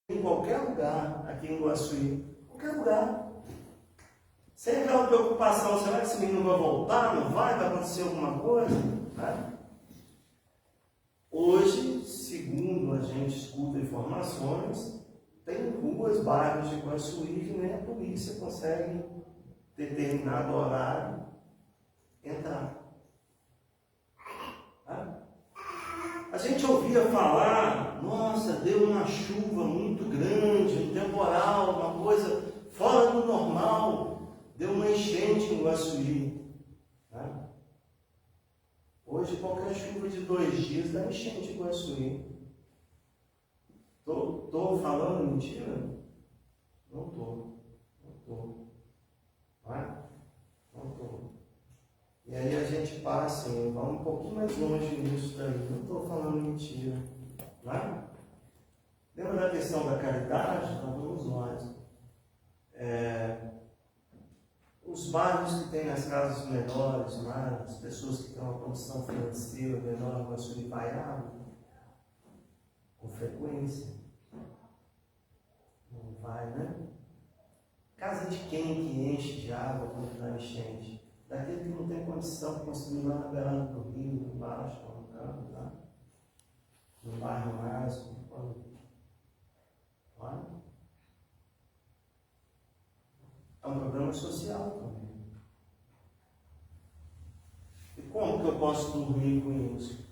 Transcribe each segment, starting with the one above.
em qualquer lugar aqui em Guaçuí, qualquer lugar. Sem aquela preocupação, será que esse menino vai voltar? Não vai? Vai acontecer alguma coisa? Né? Hoje, segundo a gente escuta informações, tem ruas, bairros de Guaçuí que nem a polícia consegue, determinado horário, entrar. Tá? A gente ouvia falar, nossa, deu uma chuva muito grande, um temporal, uma coisa fora do normal, deu uma enchente em Guaçuí. Tá? Hoje, qualquer chuva de 2 dias dá enchente em Guaçuí. Estou falando mentira? Não estou. Não estou. Não estou. E aí a gente passa, assim, vai um pouquinho mais longe nisso daí. Não estou falando mentira. Né? Lembra da questão da caridade? Então vamos nós. Os bairros que têm as casas melhores, né? As pessoas que têm uma condição financeira melhor, vai subir água com frequência. Não vai, né? Casa de quem que enche de água quando dá enchente? Daquele que não tem condição de construir lá na beirada do rio, embaixo, colocando, tá? No bairro mais, olha. É um problema social também. E como que eu posso dormir com isso?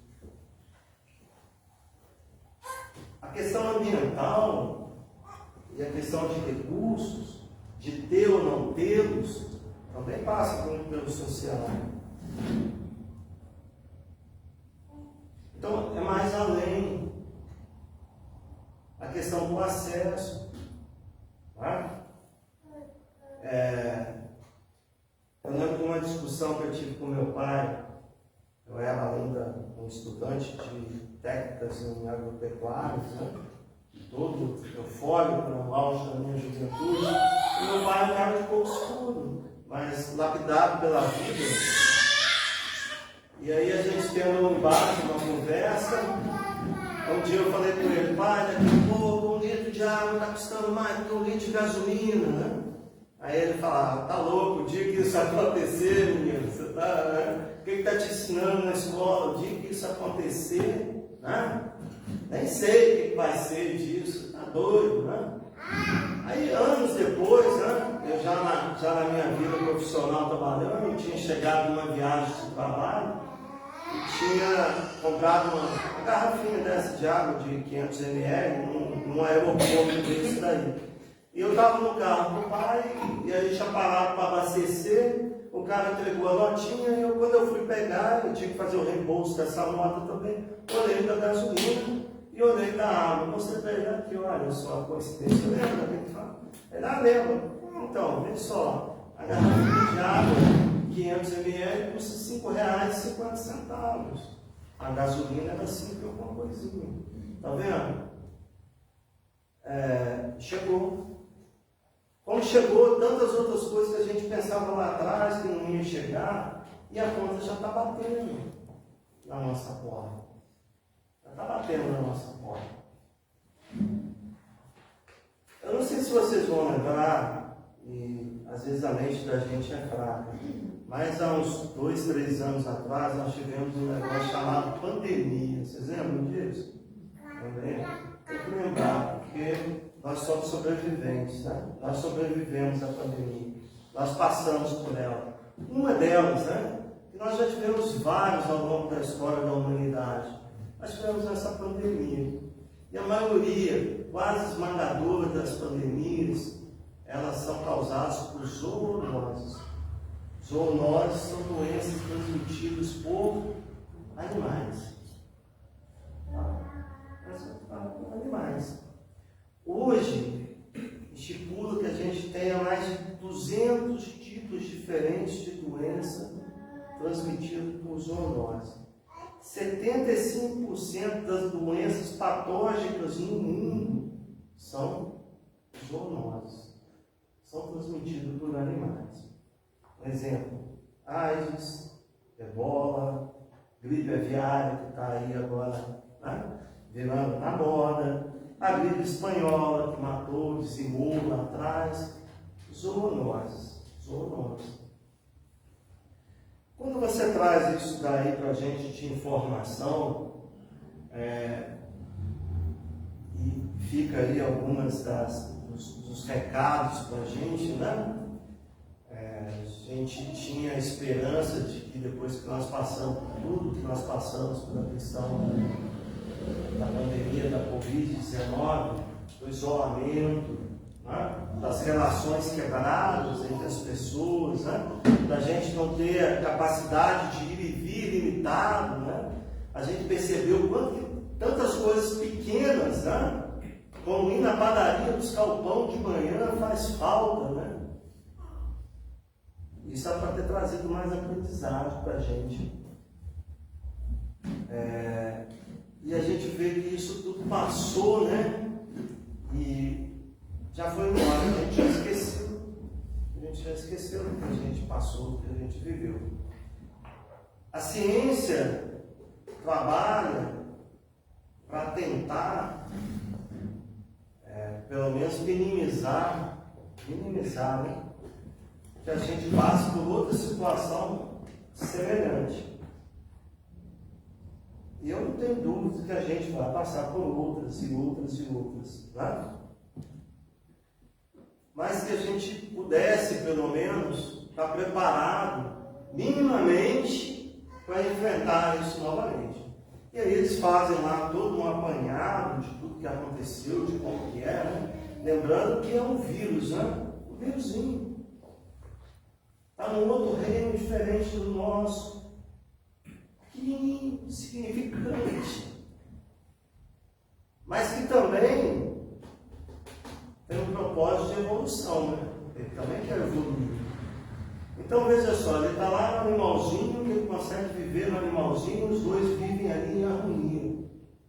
A questão ambiental e a questão de recursos, de ter ou não tê-los, também passa pelo social. Então, é mais além. A questão do acesso. Tá? Eu lembro de uma discussão que eu tive com meu pai. Eu era ainda um estudante de técnicas em agropecuárias, né? Todo eufórico no auge da minha juventude. E meu pai é um cara de pouco escuro, mas lapidado pela vida. E aí a gente tendo um embate, uma conversa. Um dia eu falei com ele, pai, daqui a pouco 1 litro de água está custando mais do que 1 litro de gasolina, né? Aí ele fala, tá louco, o dia que isso acontecer, menino, você tá, o que está te ensinando na escola? O dia que isso acontecer, né? Nem sei o que vai ser disso, tá doido, né? Aí anos depois, né, eu já na minha vida profissional trabalhando, eu tinha chegado numa viagem de trabalho e tinha comprado uma garrafinha dessa de água de 500 ml num aeroporto desse daí. E eu estava no carro com o pai, e aí tinha parado para abastecer, o cara entregou a notinha, e quando eu fui pegar, eu tinha que fazer o reembolso dessa nota também, olhei da gasolina e olhei da água. Mostrei para ele aqui, olha só a coincidência, lembra daquele que fala? Ele, lembra. Então, vê só, a garrafinha de água, 500 ml, custa R$ 5,50. A gasolina era 5 e alguma coisinha. Tá vendo? Chegou. Como chegou tantas outras coisas que a gente pensava lá atrás que não ia chegar, e a conta já está batendo na nossa porta. Já está batendo na nossa porta. Eu não sei se vocês vão lembrar, e às vezes a mente da gente é fraca, mas há uns 2, 3 anos atrás nós tivemos um negócio chamado pandemia. Vocês lembram disso? Também? Tem que lembrar, porque nós somos sobreviventes, né? Nós sobrevivemos à pandemia. Nós passamos por ela. Uma delas, né? Que nós já tivemos vários ao longo da história da humanidade. Nós tivemos essa pandemia. E a maioria, quase esmagadora das pandemias, elas são causadas por zoonoses. Zoonoses são doenças transmitidas por animais. Animais. Hoje, estipula que a gente tenha mais de 200 tipos diferentes de doença transmitida por zoonose. 75% das doenças patógenas no mundo são zoonoses. São transmitidas por animais. Um exemplo, AIDS, ebola, gripe aviária, que está aí agora, né? Virando na moda. A gripe espanhola que matou, dizimou lá atrás, zoonoses. Quando você traz isso daí para a gente de informação, e fica aí algumas dos recados para a gente, né? A gente tinha a esperança de que depois que nós passamos por tudo que nós passamos pela questão da pandemia, da Covid-19, do isolamento, né? Das relações quebradas entre as pessoas, né? Da gente não ter a capacidade de ir e vir limitado, né? A gente percebeu quanto que tantas coisas pequenas, né? Como ir na padaria buscar o pão de manhã faz falta, né? Isso é para ter trazido mais aprendizado para a gente. E a gente vê que isso tudo passou, né? E já foi embora, a gente já esqueceu. A gente já esqueceu do que a gente passou, do que a gente viveu. A ciência trabalha para tentar, pelo menos minimizar, né? Que a gente passe por outra situação semelhante. E eu não tenho dúvida que a gente vai passar por outras e outras e outras, né? Mas que a gente pudesse, pelo menos, estar preparado minimamente para enfrentar isso novamente. E aí eles fazem lá todo um apanhado de tudo que aconteceu, de como que é, né? Lembrando que é um vírus, né? Um vírusinho. Está num outro reino diferente do nosso. Pequenininho, insignificante. Mas que também tem um propósito de evolução, né? Ele também quer evoluir. Então veja só, ele está lá no animalzinho, que ele consegue viver no animalzinho, os dois vivem ali em harmonia.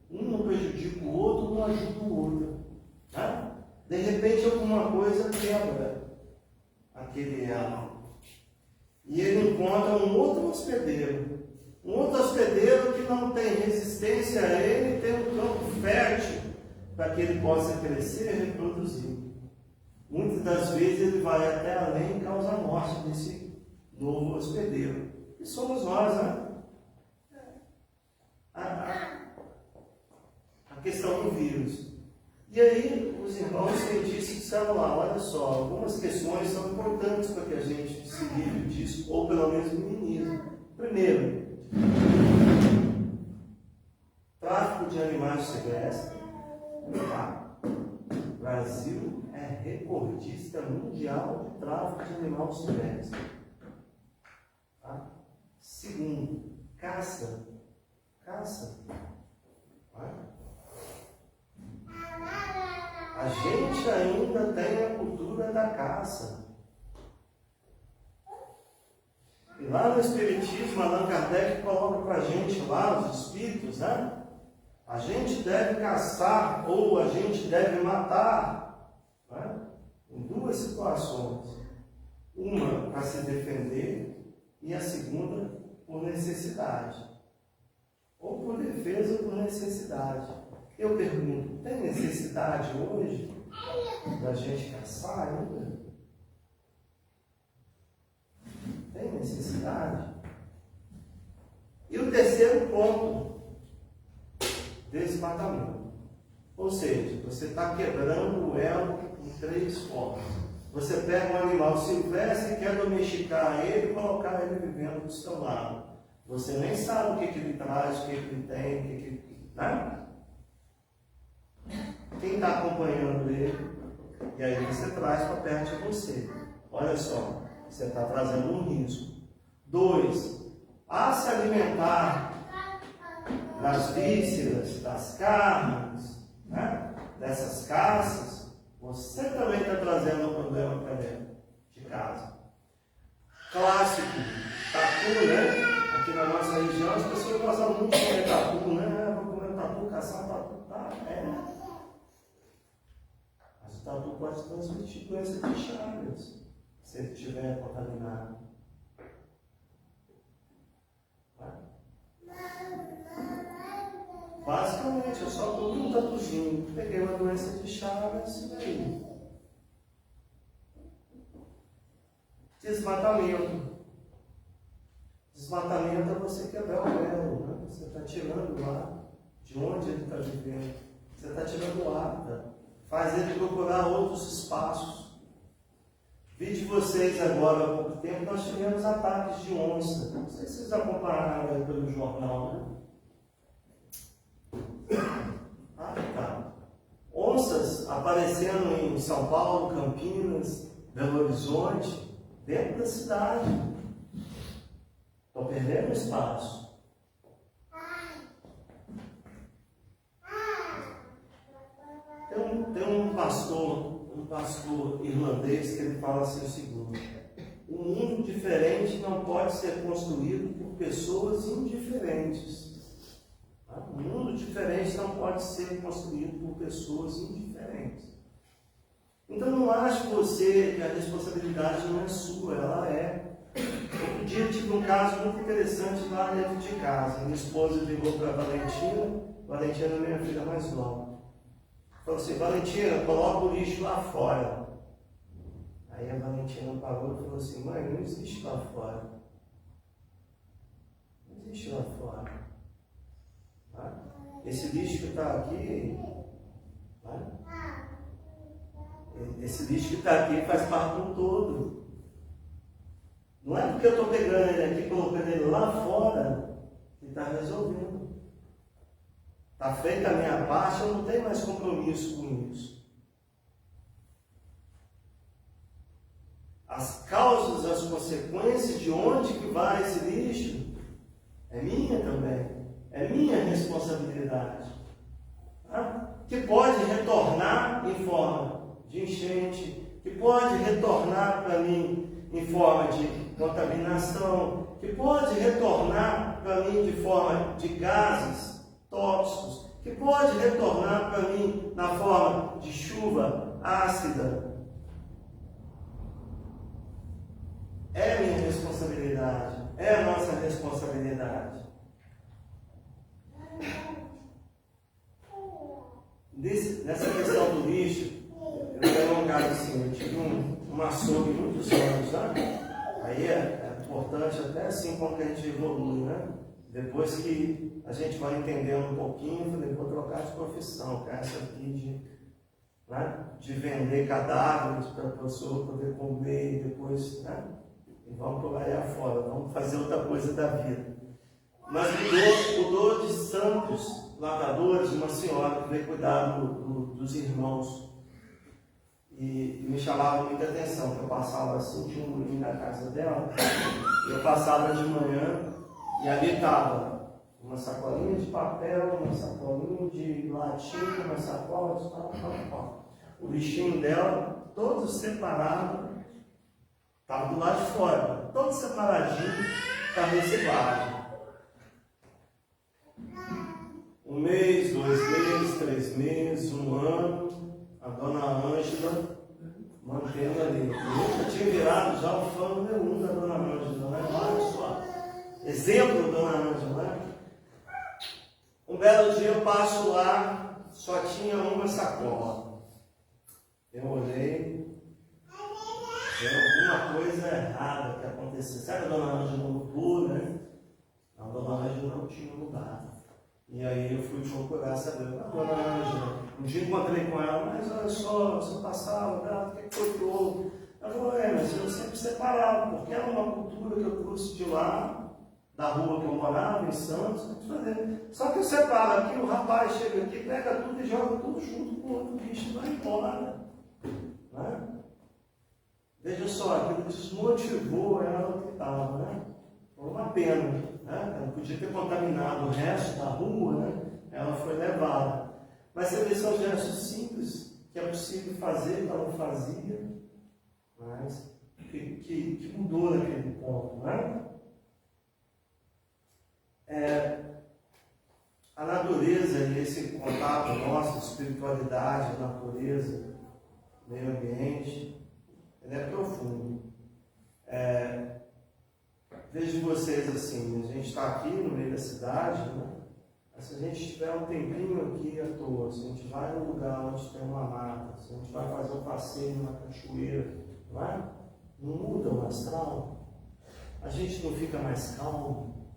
Um não prejudica o outro, um não ajuda o outro. Né? De repente alguma coisa quebra aquele elo. E ele encontra um outro hospedeiro. Um outro hospedeiro que não tem resistência a ele, tem um campo fértil para que ele possa crescer e reproduzir. Muitas das vezes ele vai até além e causa a morte desse novo hospedeiro. E somos nós, né? A questão do vírus. E aí, os irmãos cientistas disseram lá, olha só, algumas questões são importantes para que a gente se livre disso, ou pelo menos minimize. Primeiro, tráfico de animais silvestres. O Brasil é recordista mundial de tráfico de animais silvestres. Tá? Segundo, caça. A gente ainda tem a cultura da caça. E lá no Espiritismo, Allan Kardec coloca para a gente lá, os espíritos, né? A gente deve caçar ou a gente deve matar, né? Em duas situações. Uma para se defender e a segunda por necessidade. Ou por defesa ou por necessidade. Eu pergunto, tem necessidade hoje da gente caçar ainda? Tem necessidade? E o terceiro ponto, desmatamento. Ou seja, você está quebrando o elo em três formas. Você pega um animal silvestre e quer domesticar ele e colocar ele vivendo do seu lado. Você nem sabe o que ele traz, o que ele tem, o que ele... Né? Quem está acompanhando ele, e aí você traz para perto de você. Olha só, você está trazendo um risco. 2, a se alimentar das vísceras, das carnes, né? Dessas caças, você também está trazendo um problema para dentro de casa. Clássico, tatu, né? Aqui na nossa região as pessoas gostam muito de comer tatu, né? Vou comer tatu, caçar tatu, tá? Mas o tatu pode transmitir doença de Chagas, se ele estiver contaminado. Basicamente, eu só comi um tatuzinho. Peguei uma doença de Chagas e daí. Desmatamento. Desmatamento é você quebrar o elo, né? Você está tirando o ar de onde ele está vivendo. Você está tirando o ar, tá? Faz ele procurar outros espaços. Vi de vocês agora há pouco tempo, nós tivemos ataques de onça. Não sei se vocês acompanharam aí pelo jornal, né? Ah, tá. Onças aparecendo em São Paulo, Campinas, Belo Horizonte, dentro da cidade. Estão perdendo espaço. Tem um pastor irlandês que ele fala assim o seguinte: um mundo diferente não pode ser construído por pessoas indiferentes. Um mundo diferente não pode ser construído por pessoas indiferentes. Então não ache você que a responsabilidade não é sua, ela é. Outro dia eu tive um caso muito interessante lá dentro de casa. Minha esposa ligou para a Valentina é minha filha mais nova. Falou assim: Valentina, coloca o lixo lá fora. Aí a Valentina parou e falou assim: mãe, não existe lá fora. Não existe lá fora. Tá? Esse lixo que está aqui, tá? Esse lixo que está aqui faz parte de um todo. Não é porque eu estou pegando ele aqui e colocando ele lá fora que está resolvendo. Está feita a minha parte, eu não tenho mais compromisso com isso. As causas, as consequências de onde que vai esse lixo é minha também. É minha responsabilidade. Tá? Que pode retornar em forma de enchente, que pode retornar para mim em forma de contaminação, que pode retornar para mim de forma de gases tóxicos, que pode retornar para mim na forma de chuva ácida. É minha responsabilidade, é a nossa responsabilidade. Nessa questão do lixo, eu tenho alongado assim, eu tive um açougue muitos anos, né? Aí é importante até assim como que a gente evolui, né? Depois que a gente vai entendendo um pouquinho, eu falei, vou trocar de profissão, cara, essa aqui de vender cadáveres para a pessoa poder comer e depois, né? E vamos por aí afora, vamos fazer outra coisa da vida. Mas mudou de Santos, lavradores, uma senhora que veio cuidar dos irmãos. E me chamava muita atenção, que eu passava assim, tinha um moinho na casa dela, eu passava de manhã e ali estava uma sacolinha de papel, uma sacolinha de latinha, uma sacola de tal. O lixinho dela, todos separados, estava do lado de fora, todo separadinho para reciclagem. 1 mês, 2 meses, 3 meses, 1 ano, a dona Ângela mantendo ali. Eu nunca tinha virado já o fã número 1 da dona Ângela, né? Olha só. Exemplo da dona Ângela, né? Um belo dia eu passo lá, só tinha uma sacola. Eu olhei, tem alguma coisa errada que aconteceu. Sabe a dona Ângela mudou, né? A dona Ângela não tinha mudado. E aí eu fui procurar saber, a dona Ângela, um dia encontrei com ela, mas olha só, você passava, o que foi que houve? Ela falou, mas eu sempre separava, porque era uma cultura que eu trouxe de lá, da rua que eu morava, em Santos, só que eu separo aqui, o rapaz chega aqui, pega tudo e joga tudo junto com o outro bicho e vai embora. Né? Veja só, aquilo desmotivou ela que estava, né? Foi uma pena, né? Ela podia ter contaminado o resto da rua, né? Ela foi levada. Mas você vê, são gestos simples que é possível fazer, que ela não fazia, mas que mudou naquele ponto, né? A natureza e esse contato nosso, espiritualidade, natureza, meio ambiente, ele é profundo. Vejo vocês assim, a gente está aqui no meio da cidade, né? Se a gente tiver um tempinho aqui à toa, se a gente vai num lugar onde tem uma mata, se a gente vai fazer um passeio numa cachoeira, não é? Não muda o astral? A gente não fica mais calmo?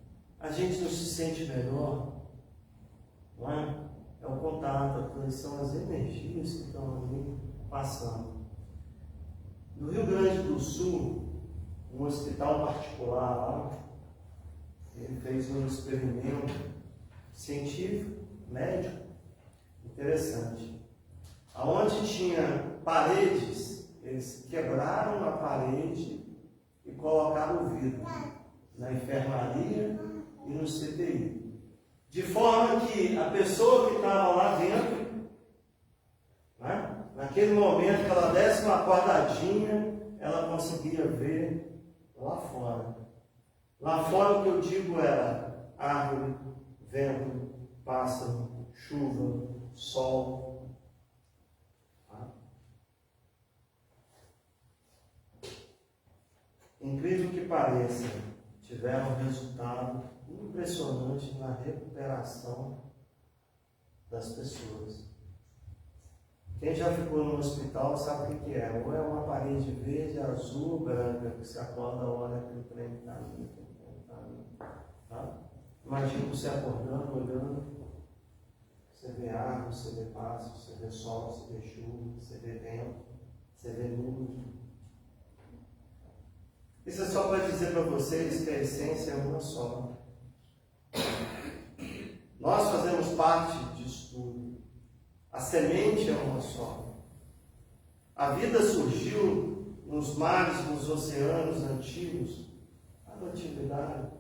A gente não se sente melhor? Não é? É o contato, são as energias que estão ali passando. No Rio Grande do Sul, um hospital particular lá, ele fez um experimento científico, médico, interessante. Aonde tinha paredes, eles quebraram a parede e colocaram o vidro na enfermaria e no CTI. De forma que a pessoa que estava lá dentro, né, naquele momento que ela desse uma acordadinha, ela conseguia ver lá fora. Lá fora o que eu digo era árvore, vento, pássaro, chuva, sol. Incrível que pareça, tiveram um resultado impressionante na recuperação das pessoas. Quem já ficou no hospital sabe o que é. Ou é uma parede verde, azul, branca, que se acorda, olha que o trem está ali, que o trem está ali. Tá? Imagina você acordando, olhando, você vê árvore, você vê pássaro, você vê sol, você vê chuva, você vê vento, você vê nuvem. Isso é só para dizer para vocês que a essência é uma só. Nós fazemos parte disso tudo. A semente é uma só. A vida surgiu nos mares, nos oceanos antigos, a antiguidade,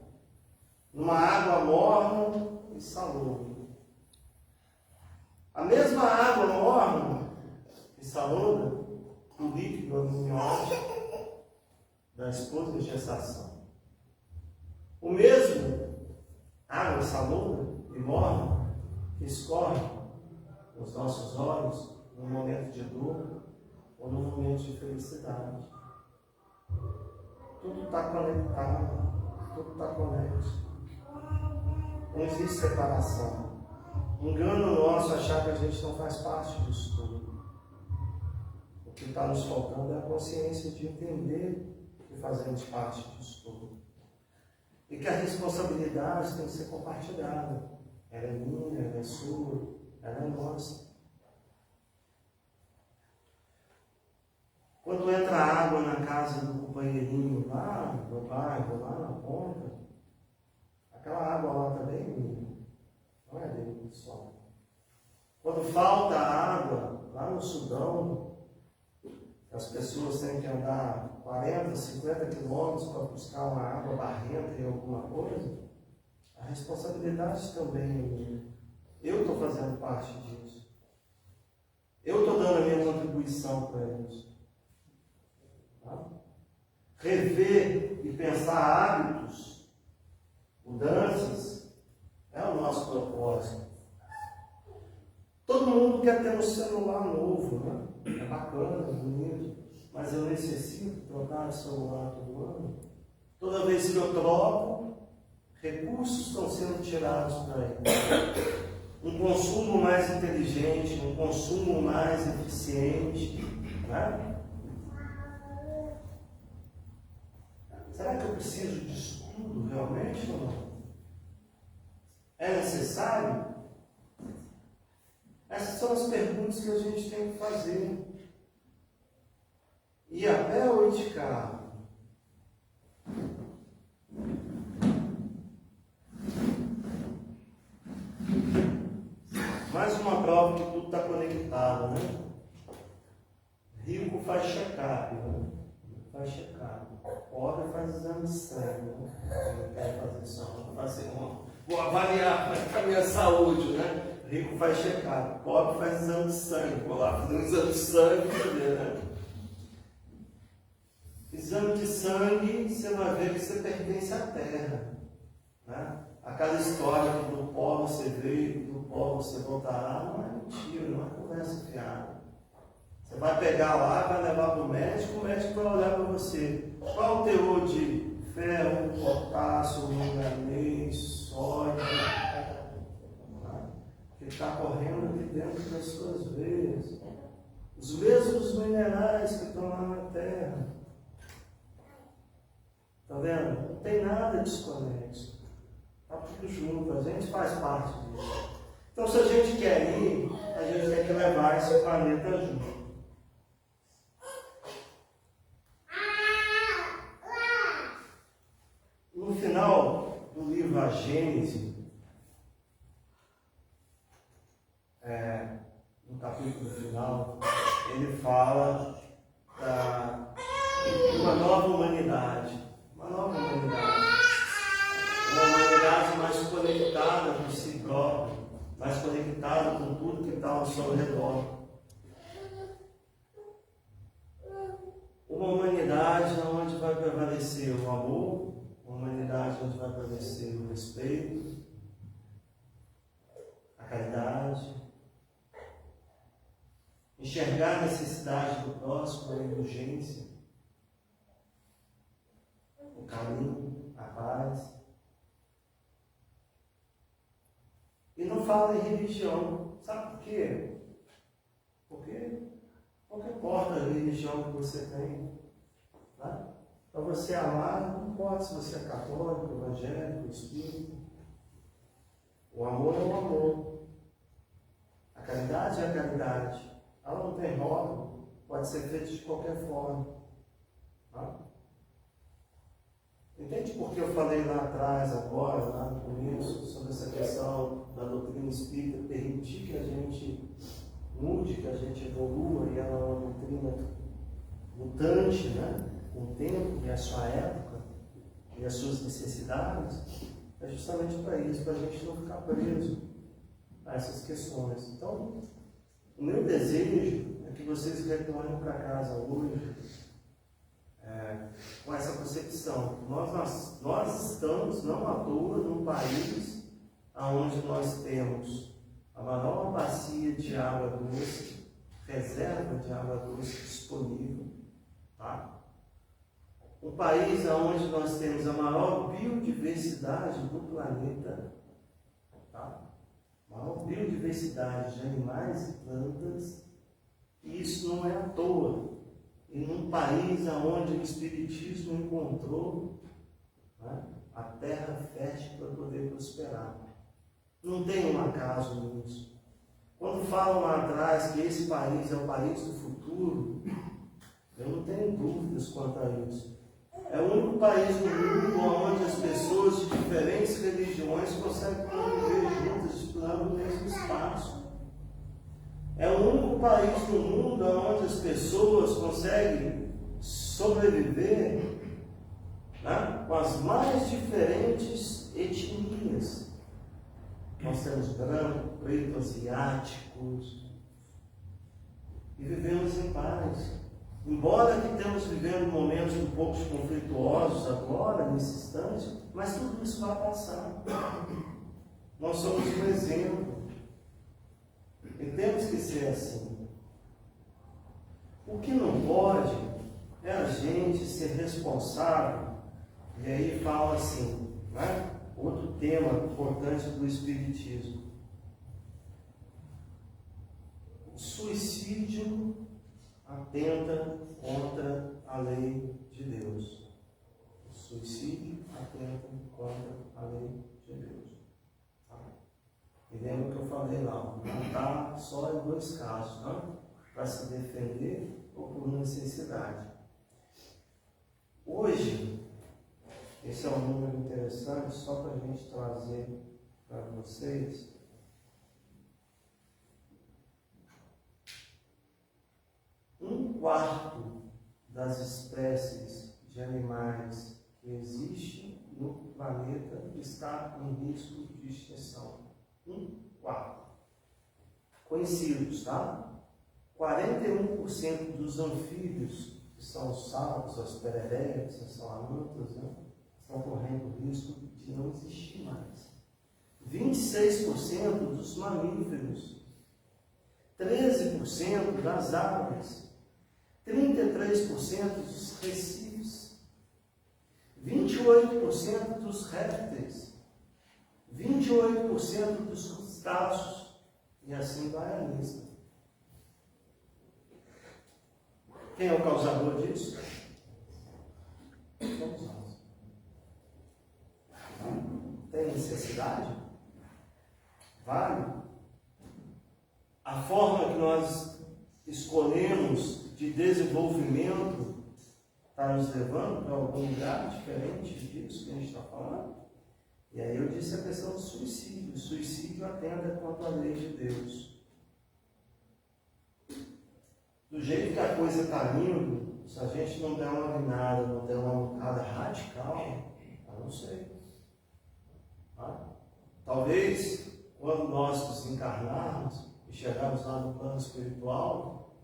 numa água morna e salobra. A mesma água morna e salobra do líquido amniótico da esposa de gestação. O mesmo água salobra e morna que escorre nos nossos olhos no momento de dor ou no momento de felicidade. Tudo está conectado, tudo está conexo. Não existe separação. Engano nosso achar que a gente não faz parte disso tudo. O que está nos faltando é a consciência de entender que fazemos parte disso tudo. E que a responsabilidade tem que ser compartilhada. Ela é minha, ela é sua, ela é nossa. Quando entra água na casa do companheirinho lá no bairro, lá na ponta, aquela água lá também é minha, não é dele só. Quando falta água lá no Sudão, as pessoas têm que andar 40, 50 quilômetros para buscar uma água barrenta em alguma coisa, a responsabilidade também é minha. Eu estou fazendo parte disso. Eu estou dando a minha contribuição para isso. Tá? Rever e pensar hábitos, mudanças, é o nosso propósito. Todo mundo quer ter um celular novo, né? É bacana, é bonito, mas eu necessito trocar o celular todo ano. Toda vez que eu troco, recursos estão sendo tirados para ele. Um consumo mais inteligente, um consumo mais eficiente, né? Será que eu preciso disso tudo realmente ou não? É necessário? Essas são as perguntas que a gente tem que fazer. Ir a pé ou ir de carro? Mais uma prova que tudo está conectado, né? Rico faz check-up, né? Faz check-up. Pobre faz exame de sangue, né? Não quer fazer só, vou avaliar como é que está a minha saúde, né? Rico faz check-up, pobre faz exame de sangue. Vou lá fazer um exame de sangue para ver, né? Exame de sangue, você vai ver que você pertence à terra, né? Aquela história que do pó você veio, do pó você voltará, não é mentira, não é conversa fiada. Você vai pegar lá, vai levar para o médico vai olhar para você. Qual o teor de ferro, potássio, manganês, sódio? está correndo aqui dentro das suas veias. Os mesmos minerais que estão lá na terra. Está vendo? Não tem nada desconexo. Está tudo junto, a gente faz parte disso. Então, se a gente quer ir, a gente tem que levar esse planeta junto. No final do livro A Gênese, no capítulo final, ele fala de uma nova humanidade. Uma nova humanidade. Uma humanidade mais conectada com si própria, mais conectada com tudo que está ao seu redor. Uma humanidade onde vai prevalecer o amor, uma humanidade onde vai prevalecer o respeito, a caridade, enxergar a necessidade do próximo, a indulgência, o carinho, a paz. E não fala em religião. Sabe por quê? Porque não importa a religião que você tem. Tá? Para você amar, não importa se você é católico, evangélico, espírita. O amor é o amor. A caridade é a caridade. Ela não tem rótulo, pode ser feita de qualquer forma. Tá? Entende por que eu falei lá atrás, agora, lá no começo, sobre essa questão da doutrina espírita, permitir que a gente mude, que a gente evolua, e ela é uma doutrina mutante, né? Com o tempo e a sua época e as suas necessidades, é justamente para isso, para a gente não ficar preso a essas questões. Então, o meu desejo é que vocês retornem para casa hoje com essa concepção. Nós estamos, não à toa, num país onde nós temos a maior bacia de água doce, reserva de água doce disponível. Tá? Um país onde nós temos a maior biodiversidade do planeta. Tá? Maior biodiversidade de animais e plantas. E isso não é à toa. Em um país onde o Espiritismo encontrou, né, a terra fértil para poder prosperar. Não tem um acaso nisso. Quando falam lá atrás que esse país é o país do futuro, eu não tenho dúvidas quanto a isso. É o único país do mundo onde as pessoas de diferentes religiões conseguem conviver juntas, disputando o mesmo espaço. É o único país do mundo onde as pessoas conseguem sobreviver, né, com as mais diferentes etnias. Nós temos branco, preto, asiáticos, e vivemos em paz. Embora que estamos vivendo momentos um pouco conflituosos agora, nesse instante, mas tudo isso vai passar. Nós somos um exemplo. E temos que ser assim. O que não pode é a gente ser responsável. E aí fala assim, né? Outro tema importante do Espiritismo. O suicídio atenta contra a lei de Deus. O suicídio atenta contra a lei de Deus. E lembra que eu falei lá, não está só em dois casos, não? Para se defender ou por necessidade. Hoje, esse é um número interessante, só para a gente trazer para vocês. Um quarto das espécies de animais que existem no planeta está em risco de extinção. Um quarto. Conhecidos, tá? 41% dos anfíbios, que são os sapos, as pererecas, as salamandras, né, estão correndo risco de não existir mais. 26% dos mamíferos, 13% das aves, 33% dos recifes, 28% dos répteis, 28% dos crustáceos, E assim vai a lista. Quem é o causador disso? Somos nós. Tem necessidade? Vale? A forma que nós escolhemos de desenvolvimento está nos levando para algum lugar diferente disso que a gente está falando? E aí eu disse a questão do suicídio. O suicídio atenta contra a lei de Deus. Do jeito que a coisa está indo, se a gente não der uma guinada, não der uma mudada radical, eu não sei. Talvez, quando nós nos encarnarmos e chegarmos lá no plano espiritual,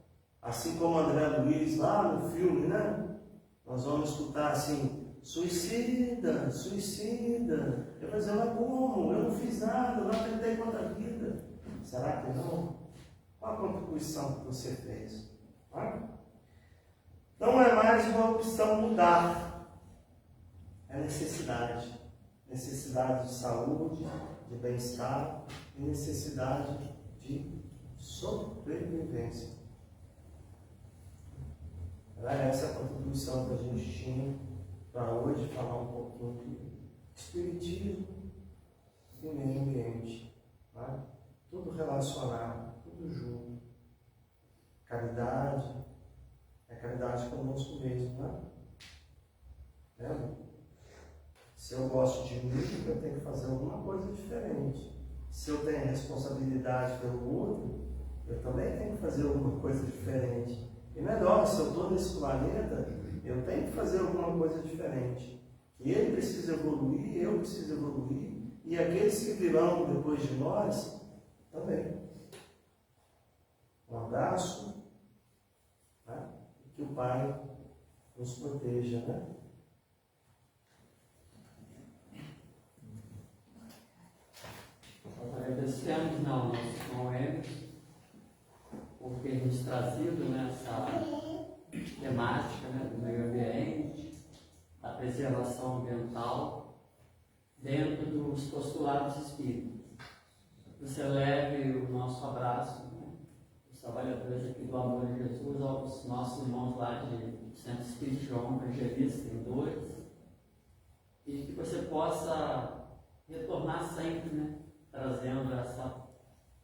assim como André Luiz, lá no filme, né? Nós vamos escutar assim, suicida, suicida. Eu vou dizer, mas como? Eu não fiz nada, eu não atentei contra a vida. Será que não? Qual a contribuição que você fez? Não é mais uma opção mudar. É necessidade. Necessidade de saúde, de bem-estar e necessidade de sobrevivência. Essa é a contribuição que a gente tinha para hoje falar um pouquinho de espiritismo e meio ambiente. Tudo relacionado, tudo junto. Caridade, é caridade conosco mesmo, né? Lembra? Se eu gosto de mim, eu tenho que fazer alguma coisa diferente. Se eu tenho responsabilidade pelo outro, eu também tenho que fazer alguma coisa diferente. E melhor, se eu estou nesse planeta, eu tenho que fazer alguma coisa diferente. E ele precisa evoluir, eu preciso evoluir, e aqueles que virão depois de nós, também. Um abraço, né? E que o Pai nos proteja, né? Nós agradecemos, né, ao nosso irmão Emerson por ter nos trazido nessa temática, né, do meio ambiente, da preservação ambiental, dentro dos postulados espíritas. Você leve o nosso abraço, né, os trabalhadores aqui do Amor de Jesus, aos nossos irmãos lá do Centro Espírita João Evangelista, em Dores, e que você possa retornar sempre, né, trazendo essa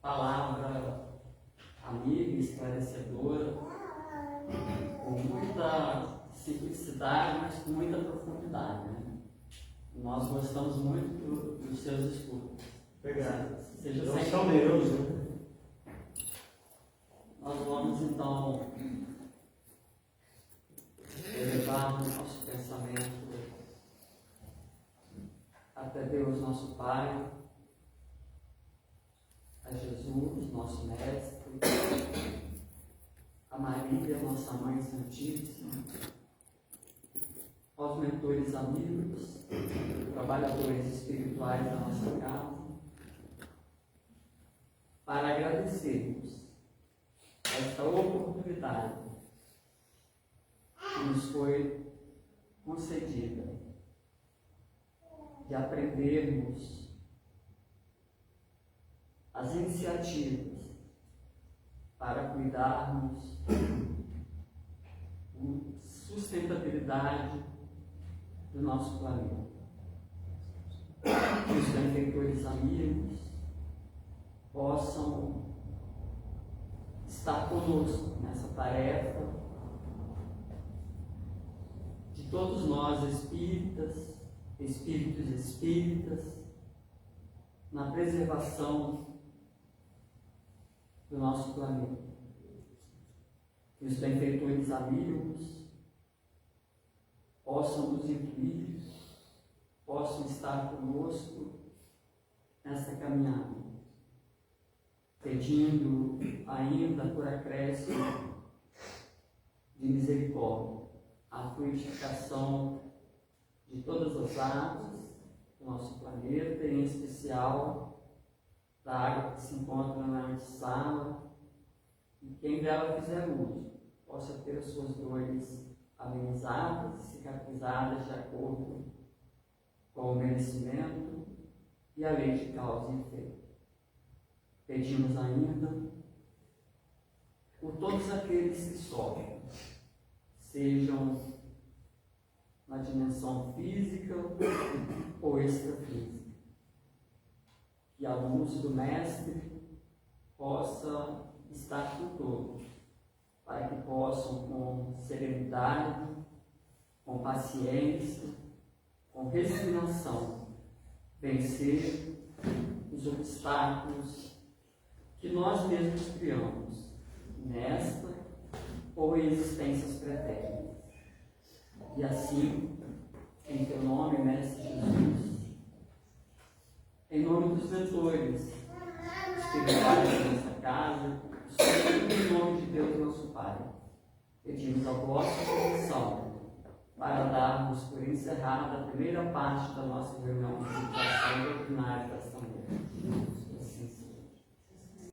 palavra amiga, esclarecedora, com muita simplicidade, mas com muita profundidade, né? Nós gostamos muito dos seus estudos. Obrigado. Seja Não sempre são meus, né? Nós vamos então elevar o nosso pensamento até Deus, nosso Pai, a Jesus, nosso Mestre, a Maria, nossa Mãe Santíssima, aos mentores amigos, trabalhadores espirituais da nossa casa, para agradecermos esta oportunidade que nos foi concedida de aprendermos as iniciativas para cuidarmos com sustentabilidade do nosso planeta. Que os benfeitores amigos possam estar conosco nessa tarefa de todos nós espíritas, espíritos espíritas, na preservação do nosso planeta. Que os benfeitores amigos possam nos incluir, possam estar conosco nessa caminhada, pedindo ainda por acréscimo de misericórdia a fluidificação de todas as águas do nosso planeta, em especial da água que se encontra na antessala, e quem dela fizer uso possa ter as suas dores amenizadas e cicatrizadas de acordo com o merecimento e a lei de causa e efeito. Pedimos ainda por todos aqueles que sofrem, sejam na dimensão física ou extrafísica, que a luz do Mestre possa estar com todos, para que possam, com serenidade, com paciência, com resignação, vencer os obstáculos que nós mesmos criamos, nesta ou em existências pretéritas. E assim, em teu nome, Mestre Jesus, em nome dos mentores espirituais da nossa casa, sobretudo em nome de Deus, nosso Pai, pedimos a vossa permissão para darmos por encerrada a primeira parte da nossa reunião de meditação doutrinária desta noite.